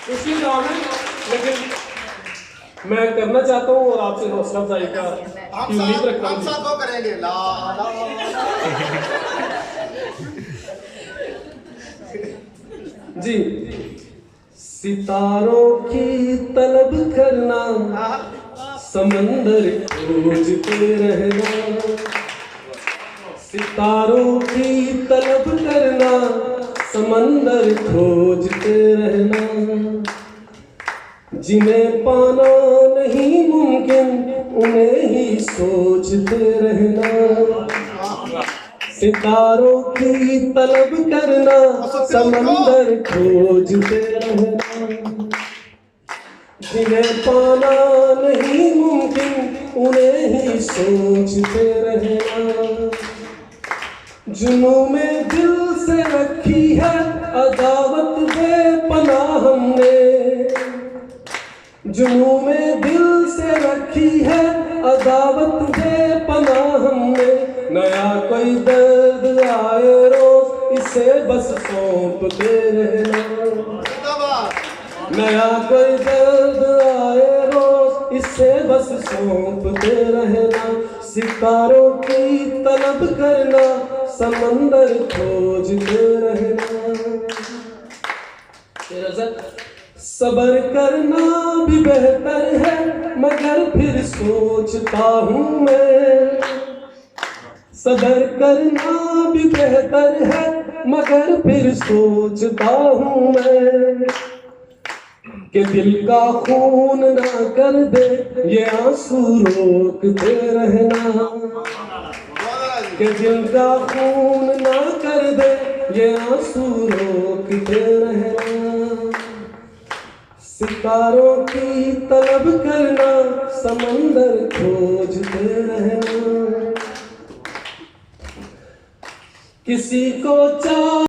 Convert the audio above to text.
इसलिए जवाब है, लेकिन मैं करना चाहता हूँ और आपसे हौसला अफजाई का की उम्मीद रखता हूँ। हम साथ वो करेंगे ला ला जी। सितारों की तलब करना, समंदर खोजते रहना। सितारों की तलब करना, समंदर खोजते रहना। जिन्हें पाना नहीं मुमकिन, उन्हें ही सोचते रहना। सितारों की तलब करना, समंदर खोजते रहना। जिन्हें पाना नहीं मुमकिन, उन्हें ही सोचते रहना। जुनू में दिल से रखी है अदावत बेपनाह हमने। जुनू में दिल से रखी है अदावत बेपनाह हमने। नया कोई दर्द आए रोज, इसे बस सौंपते रहना। नया कोई दर्द आए रोज, इसे बस सौंपते रहना। सितारों की तलब करना, समंदर खोजते रहना। सबर करना भी बेहतर है, मगर फिर सोचता हूँ मैं। सबर करना भी बेहतर है, मगर फिर सोचता हूँ मैं। कि दिल का खून ना कर दे, ये आंसू रोकते रहना। कि दिल का खून ना कर दे, ये आंसू रोकते रहना। सितारों की तलब करना, समंदर खोजते रहना। किसी को चाह